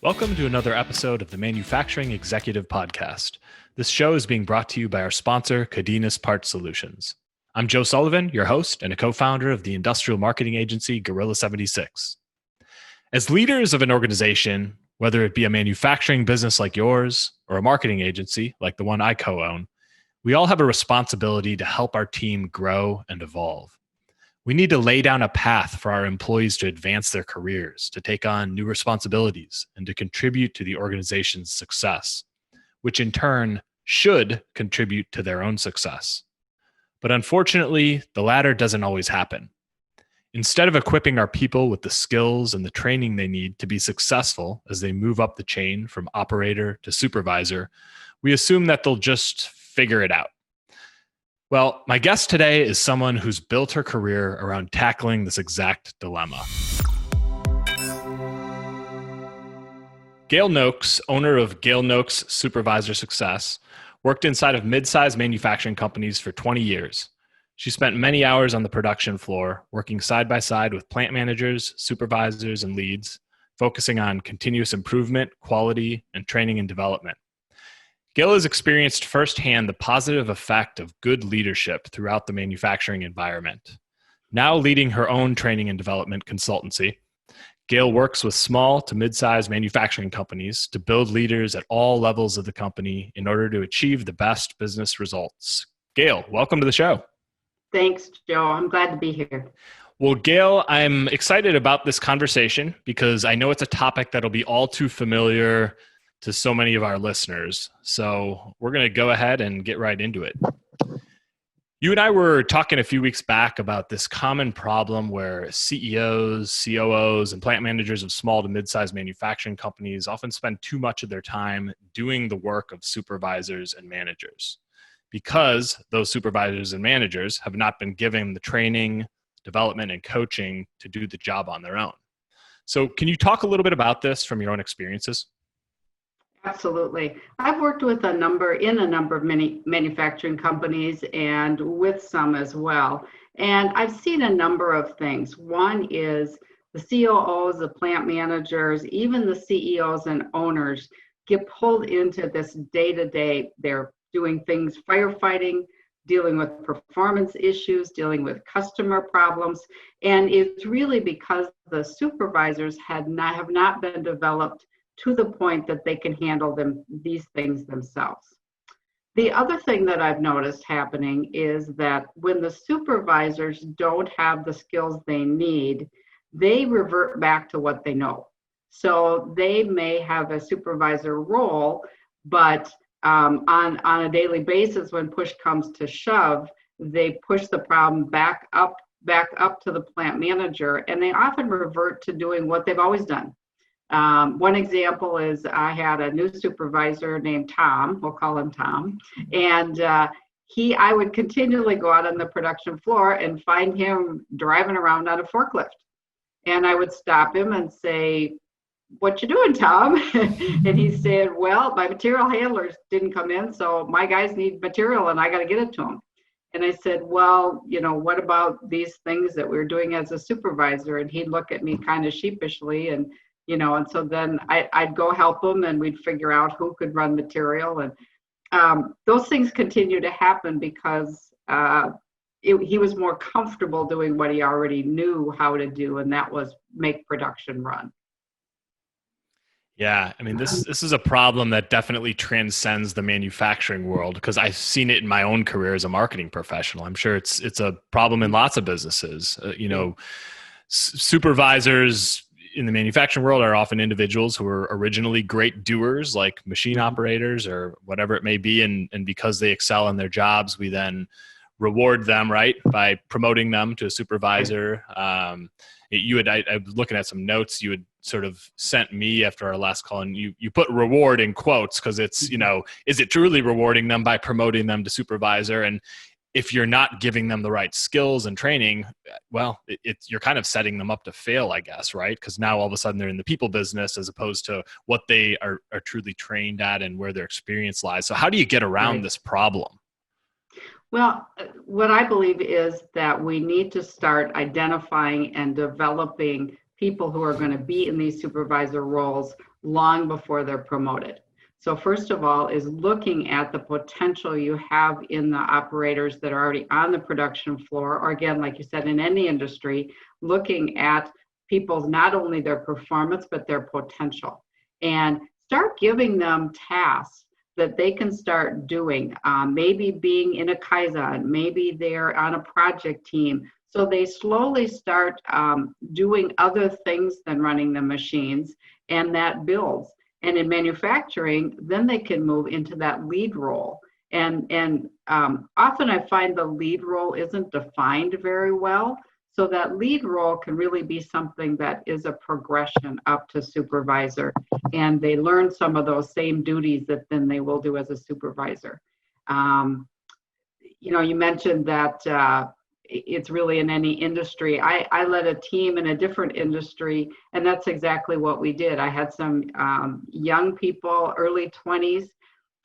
Welcome to another episode of the Manufacturing Executive Podcast. This show is being brought to you by our sponsor, Cadenas Part Solutions. I'm Joe Sullivan, your host and a co-founder of the industrial marketing agency Gorilla 76. As leaders of an organization, whether it be a manufacturing business like yours or a marketing agency like the one I co-own, we all have a responsibility to help our team grow and evolve. We need to lay down a path for our employees to advance their careers, to take on new responsibilities, and to contribute to the organization's success, which in turn should contribute to their own success. But unfortunately, the latter doesn't always happen. Instead of equipping our people with the skills and the training they need to be successful as they move up the chain from operator to supervisor, we assume that they'll just figure it out. Well, my guest today is someone who's built her career around tackling this exact dilemma. Gayle Noakes, owner of Gayle Noakes Supervisor Success, worked inside of mid-sized manufacturing companies for 20 years. She spent many hours on the production floor, working side by side with plant managers, supervisors, and leads, focusing on continuous improvement, quality, and training and development. Gayle has experienced firsthand the positive effect of good leadership throughout the manufacturing environment. Now leading her own training and development consultancy, Gayle works with small to mid-sized manufacturing companies to build leaders at all levels of the company in order to achieve the best business results. Gayle, welcome to the show. Thanks, Joe. I'm glad to be here. Well, Gayle, I'm excited about this conversation because I know it's a topic that'll be all too familiar to so many of our listeners. So we're going to go ahead and get right into it. You and I were talking a few weeks back about this common problem where CEOs, COOs, and plant managers of small to mid-sized manufacturing companies often spend too much of their time doing the work of supervisors and managers because those supervisors and managers have not been given the training, development, and coaching to do the job on their own. So can you talk a little bit about this from your own experiences? Absolutely. I've worked with a number of many manufacturing companies and with some as well. And I've seen a number of things. One is the COOs, the plant managers, even the CEOs and owners get pulled into this day-to-day. They're doing things, firefighting, dealing with performance issues, dealing with customer problems. And it's really because the supervisors have not been developed to the point that they can handle these things themselves. The other thing that I've noticed happening is that when the supervisors don't have the skills they need, they revert back to what they know. So they may have a supervisor role, but on a daily basis, when push comes to shove, they push the problem back up to the plant manager, and they often revert to doing what they've always done. One example is I had a new supervisor named Tom, we'll call him Tom, and I would continually go out on the production floor and find him driving around on a forklift. And I would stop him and say, "What you doing, Tom?" And he said, "Well, my material handlers didn't come in, so my guys need material and I got to get it to them." And I said, "Well, what about these things that we're doing as a supervisor?" And he'd look at me kind of sheepishly and so then I'd go help him and we'd figure out who could run material. And those things continue to happen because he was more comfortable doing what he already knew how to do, and that was make production run. Yeah, I mean, this is a problem that definitely transcends the manufacturing world because I've seen it in my own career as a marketing professional. I'm sure it's a problem in lots of businesses. Supervisors in the manufacturing world are often individuals who are originally great doers, like machine operators or whatever it may be. And because they excel in their jobs, we then reward them, right, by promoting them to a supervisor. I was looking at some notes you had sort of sent me after our last call, and you put reward in quotes because it's, is it truly rewarding them by promoting them to supervisor? And if you're not giving them the right skills and training, well, you're kind of setting them up to fail, I guess, right? Because now all of a sudden they're in the people business as opposed to what they are truly trained at and where their experience lies. So how do you get around this problem? Well, what I believe is that we need to start identifying and developing people who are going to be in these supervisor roles long before they're promoted. So first of all is looking at the potential you have in the operators that are already on the production floor, or again, like you said, in any industry, looking at people's, not only their performance, but their potential, and start giving them tasks that they can start doing, maybe being in a Kaizen, maybe they're on a project team. So they slowly start doing other things than running the machines, and that builds. And in manufacturing, then they can move into that lead role. And often I find the lead role isn't defined very well. So that lead role can really be something that is a progression up to supervisor. And they learn some of those same duties that then they will do as a supervisor. You mentioned that it's really in any industry. I led a team in a different industry, and that's exactly what we did. I had some young people, early 20s,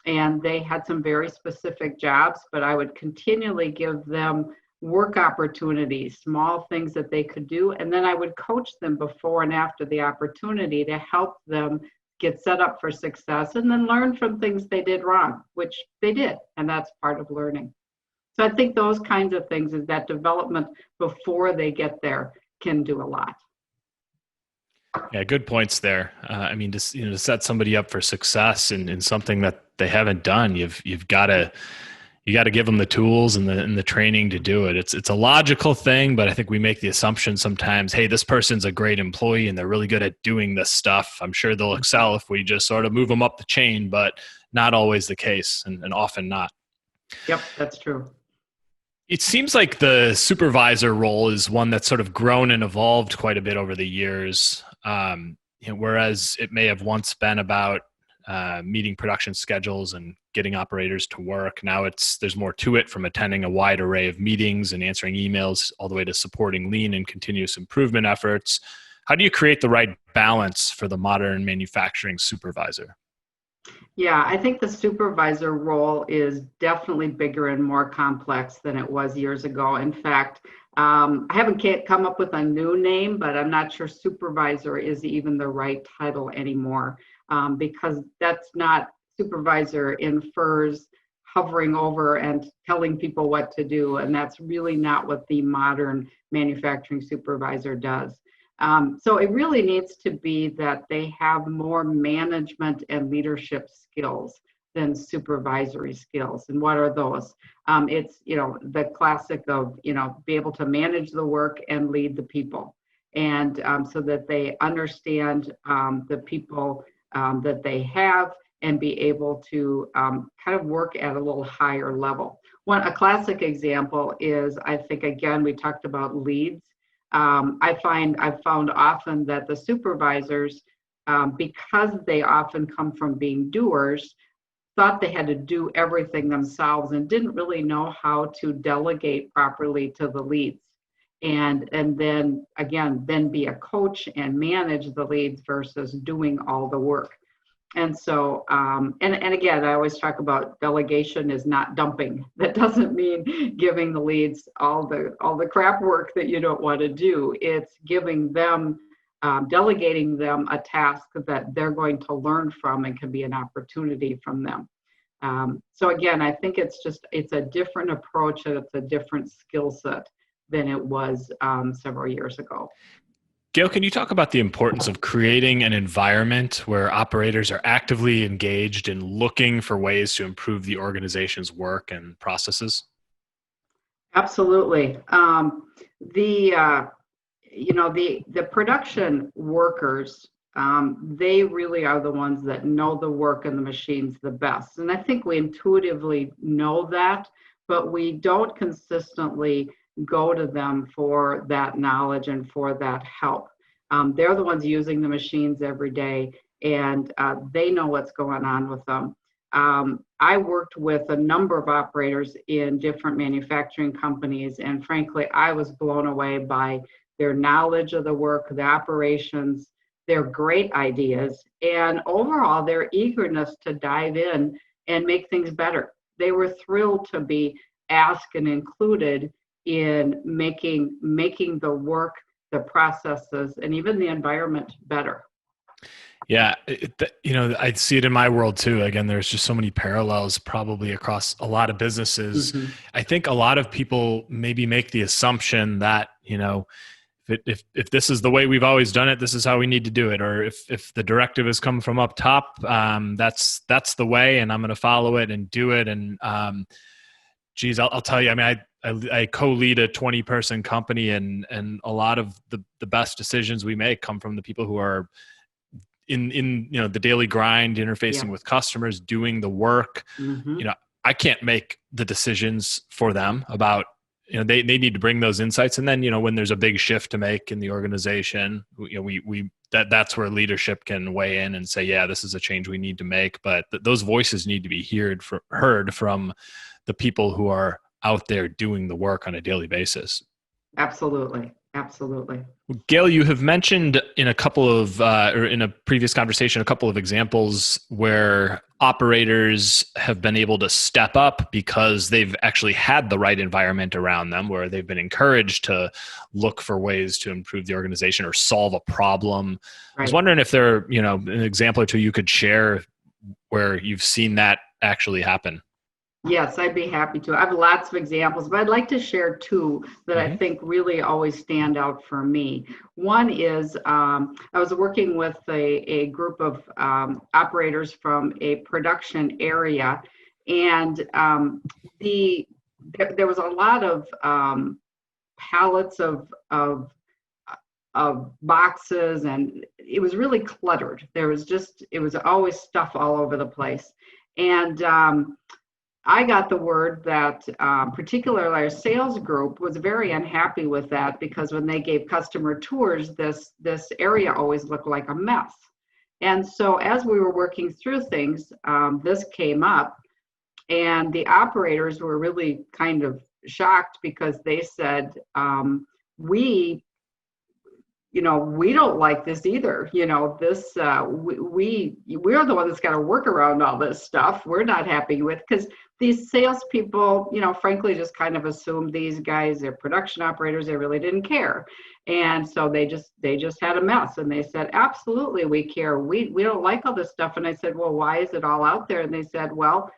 and they had some very specific jobs, but I would continually give them work opportunities, small things that they could do, and then I would coach them before and after the opportunity to help them get set up for success, and then learn from things they did wrong, which they did, and that's part of learning. So I think those kinds of things, is that development before they get there, can do a lot. Yeah, good points there. To set somebody up for success in something that they haven't done, you've got to give them the tools and the training to do it. It's a logical thing, but I think we make the assumption sometimes, hey, this person's a great employee and they're really good at doing this stuff. I'm sure they'll excel if we just sort of move them up the chain, but not always the case, and often not. Yep, that's true. It seems like the supervisor role is one that's sort of grown and evolved quite a bit over the years. Whereas it may have once been about meeting production schedules and getting operators to work. Now there's more to it, from attending a wide array of meetings and answering emails all the way to supporting lean and continuous improvement efforts. How do you create the right balance for the modern manufacturing supervisor? Yeah, I think the supervisor role is definitely bigger and more complex than it was years ago. In fact, I can't come up with a new name, but I'm not sure supervisor is even the right title anymore, because that's not, supervisor infers hovering over and telling people what to do, and that's really not what the modern manufacturing supervisor does. So it really needs to be that they have more management and leadership skills than supervisory skills. And what are those? It's, the classic of, be able to manage the work and lead the people. And so that they understand the people that they have, and be able to kind of work at a little higher level. A classic example is, I think, again, we talked about leads. I've found often that the supervisors, because they often come from being doers, thought they had to do everything themselves and didn't really know how to delegate properly to the leads. And then again, be a coach and manage the leads versus doing all the work. And so, and again, I always talk about delegation is not dumping. That doesn't mean giving the leads all the crap work that you don't want to do. It's giving them, delegating them a task that they're going to learn from and can be an opportunity from them. So again, I think it's a different approach, and it's a different skill set than it was several years ago. Gayle, can you talk about the importance of creating an environment where operators are actively engaged in looking for ways to improve the organization's work and processes? Absolutely. The production workers, they really are the ones that know the work and the machines the best. And I think we intuitively know that, but we don't consistently go to them for that knowledge and for that help. They're the ones using the machines every day, and they know what's going on with them. I worked with a number of operators in different manufacturing companies, and frankly, I was blown away by their knowledge of the work, the operations, their great ideas, and overall their eagerness to dive in and make things better. They were thrilled to be asked and included in making the work the processes, and even the environment better. Yeah, I see it in my world too. Again, there's just so many parallels probably across a lot of businesses. Mm-hmm. I think a lot of people maybe make the assumption that, if this is the way we've always done it, this is how we need to do it. Or if the directive has come from up top, that's the way, and I'm going to follow it and do it. And geez, I'll tell you. I mean, I co-lead a 20-person company, and a lot of the best decisions we make come from the people who are in the daily grind, interfacing with customers, doing the work. Mm-hmm. I can't make the decisions for them about, they need to bring those insights. And then, when there's a big shift to make in the organization, that's where leadership can weigh in and say, yeah, this is a change we need to make. But those voices need to be heard from the people who are out there doing the work on a daily basis. Absolutely. Gayle, you have mentioned in a couple of, or in a previous conversation, a couple of examples where operators have been able to step up because they've actually had the right environment around them, where they've been encouraged to look for ways to improve the organization or solve a problem. Right. I was wondering if there, an example or two you could share where you've seen that actually happen. Yes, I'd be happy to. I have lots of examples, but I'd like to share two that I think really always stand out for me. One is I was working with a group of operators from a production area, and there was a lot of pallets of boxes, and it was really cluttered. It was always stuff all over the place. And I got the word that particularly our sales group was very unhappy with that, because when they gave customer tours, this area always looked like a mess. And so as we were working through things, this came up, and the operators were really kind of shocked, because they said, we don't like this either. This, we're the one that's got to work around all this stuff. We're not happy with, because these salespeople, frankly, just kind of assumed these guys, they're production operators, they really didn't care. And so they just had a mess. And they said, absolutely, we care. We don't like all this stuff. And I said, well, why is it all out there? And they said, well,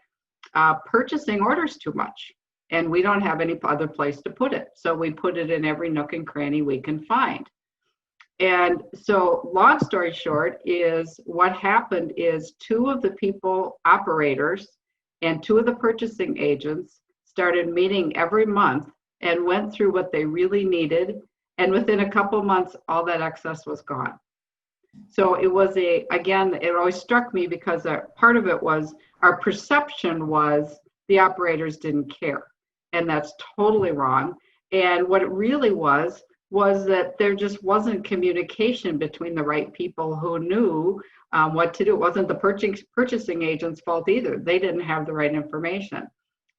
purchasing orders too much, and we don't have any other place to put it. So we put it in every nook and cranny we can find. And so long story short is what happened is two of the people, operators, and two of the purchasing agents started meeting every month and went through what they really needed. And within a couple of months, all that excess was gone. So it was again, it always struck me, because part of it was our perception was the operators didn't care. And that's totally wrong. And what it really was that there just wasn't communication between the right people who knew what to do. It wasn't the purchasing agent's fault either. They didn't have the right information.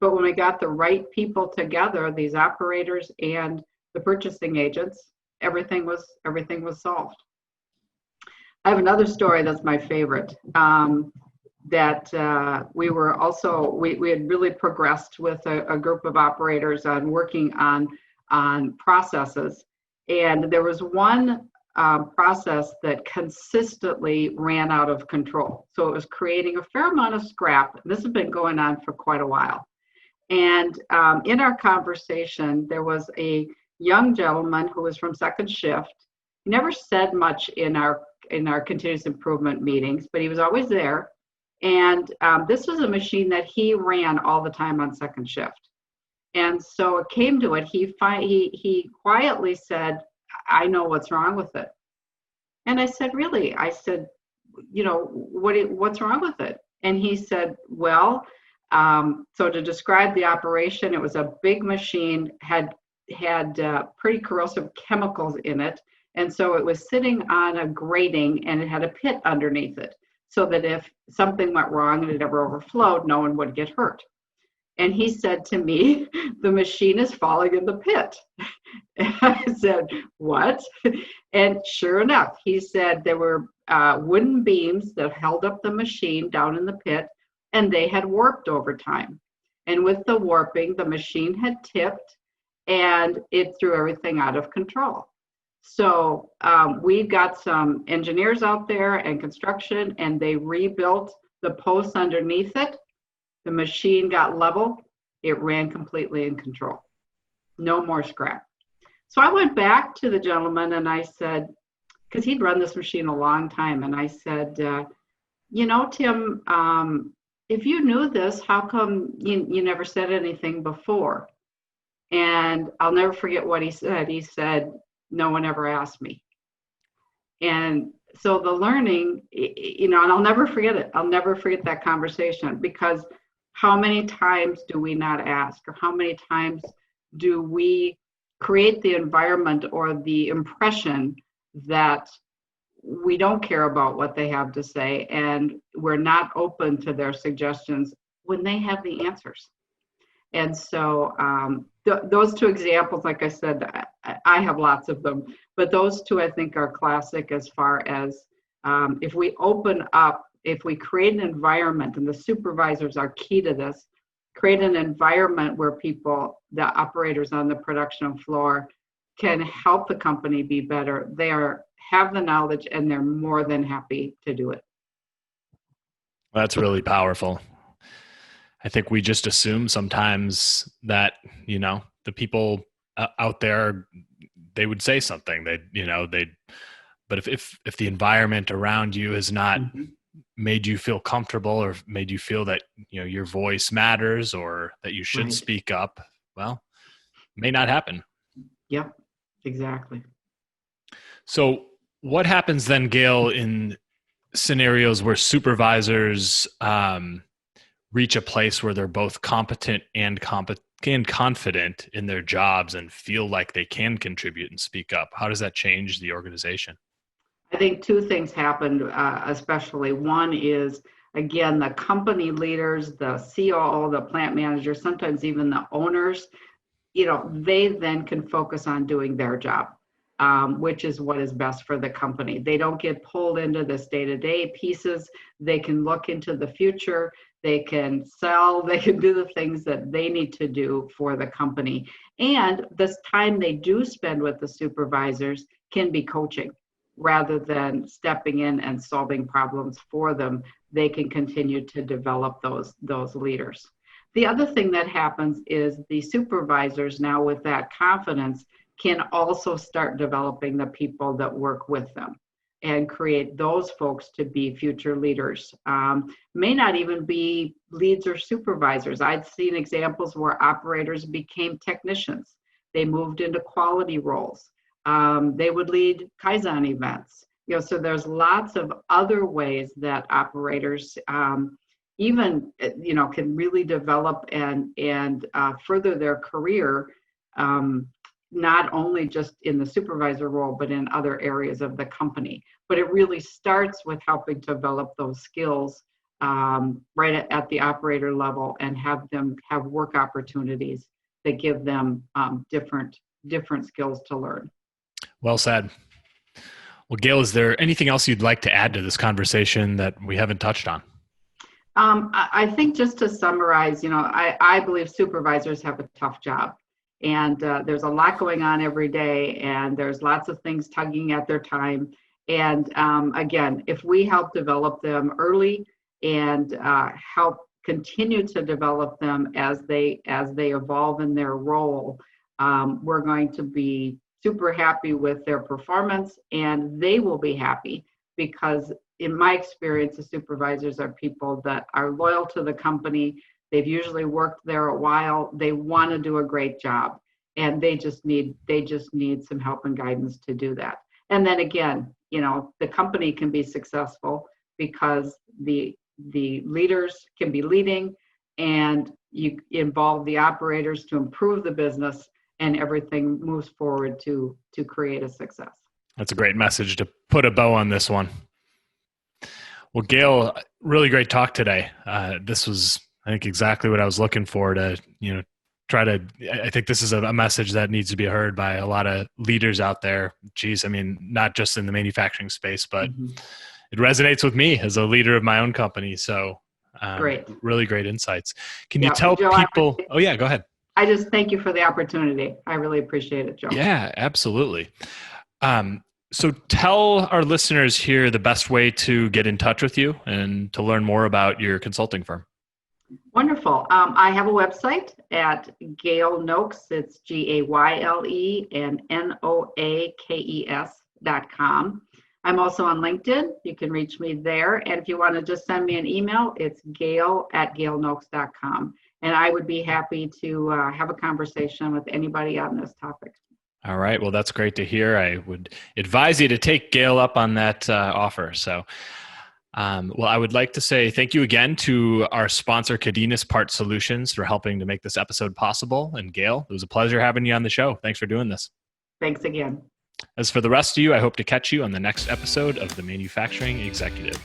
But when we got the right people together, these operators and the purchasing agents, everything was solved. I have another story that's my favorite. That we had really progressed with a group of operators on working on processes. And there was one process that consistently ran out of control. So it was creating a fair amount of scrap. This has been going on for quite a while. And in our conversation, there was a young gentleman who was from second shift. He never said much in our continuous improvement meetings, but he was always there. And this was a machine that he ran all the time on second shift. And so it came to it. He quietly said, "I know what's wrong with it." And I said, "Really?" I said, what's wrong with it? And he said, well, so to describe the operation, it was a big machine, had pretty corrosive chemicals in it. And so it was sitting on a grating, and it had a pit underneath it, so that if something went wrong and it ever overflowed, no one would get hurt. And he said to me, "The machine is falling in the pit." And I said, "What?" And sure enough, he said there were wooden beams that held up the machine down in the pit, and they had warped over time. And with the warping, the machine had tipped, and it threw everything out of control. So we've got some engineers out there and construction, and they rebuilt the posts underneath it. The machine got level. It ran completely in control. No more scrap. So I went back to the gentleman and I said, because he'd run this machine a long time, and I said, Tim, if you knew this, how come you never said anything before? And I'll never forget what he said. He said, no one ever asked me. And so the learning, and I'll never forget it. I'll never forget that conversation, because how many times do we not ask, or how many times do we create the environment or the impression that we don't care about what they have to say, and we're not open to their suggestions when they have the answers. And so those two examples, like I said, I have lots of them, but those two I think are classic as far as if we open up, if we create an environment, and the supervisors are key to this, create an environment where people, the operators on the production floor, can help the company be better. They have the knowledge, and they're more than happy to do it. That's really powerful. I think we just assume sometimes that, the people out there, they would say something. But if the environment around you has not made you feel comfortable, or made you feel that, your voice matters, or that you should speak up, well, it may not happen. Yep, exactly. So what happens then, Gayle, in scenarios where supervisors reach a place where they're both competent and confident in their jobs and feel like they can contribute and speak up? How does that change the organization? I think two things happened, especially. One is, again, the company leaders, the COO, the plant manager, sometimes even the owners, they then can focus on doing their job, which is what is best for the company. They don't get pulled into this day-to-day pieces. They can look into the future. They can sell. They can do the things that they need to do for the company. And this time they do spend with the supervisors can be coaching. Rather than stepping in and solving problems for them, they can continue to develop those leaders. The other thing that happens is the supervisors now, with that confidence, can also start developing the people that work with them and create those folks to be future leaders. May not even be leads or supervisors. I've seen examples where operators became technicians. They moved into quality roles. They would lead Kaizen events. So there's lots of other ways that operators even can really develop and further their career, not only just in the supervisor role, but in other areas of the company. But it really starts with helping to develop those skills right at the operator level, and have them have work opportunities that give them different skills to learn. Well said. Well, Gayle, is there anything else you'd like to add to this conversation that we haven't touched on? I think, just to summarize, I believe supervisors have a tough job, and there's a lot going on every day, and there's lots of things tugging at their time. And again, if we help develop them early and help continue to develop them as they evolve in their role, we're going to be super happy with their performance, and they will be happy, because in my experience, the supervisors are people that are loyal to the company. They've usually worked there a while. They want to do a great job, and they just need some help and guidance to do that. And then again, the company can be successful because the leaders can be leading, and you involve the operators to improve the business, and everything moves forward to create a success. That's a great message to put a bow on this one. Well, Gayle, really great talk today. This was, I think, exactly what I was looking for to, I think this is a message that needs to be heard by a lot of leaders out there. Geez, I mean, not just in the manufacturing space, but it resonates with me as a leader of my own company. So great. Really great insights. Can you tell people, oh yeah, go ahead. I just thank you for the opportunity. I really appreciate it, Joe. Yeah, absolutely. So tell our listeners here the best way to get in touch with you and to learn more about your consulting firm. Wonderful. I have a website at Gayle Noakes. It's Gayle and Noakes.com. I'm also on LinkedIn. You can reach me there. And if you want to just send me an email, it's Gayle@GayleNoakes.com. And I would be happy to have a conversation with anybody on this topic. All right. Well, that's great to hear. I would advise you to take Gayle up on that offer. So, well, I would like to say thank you again to our sponsor, Cardenas Part Solutions, for helping to make this episode possible. And Gayle, it was a pleasure having you on the show. Thanks for doing this. Thanks again. As for the rest of you, I hope to catch you on the next episode of The Manufacturing Executive.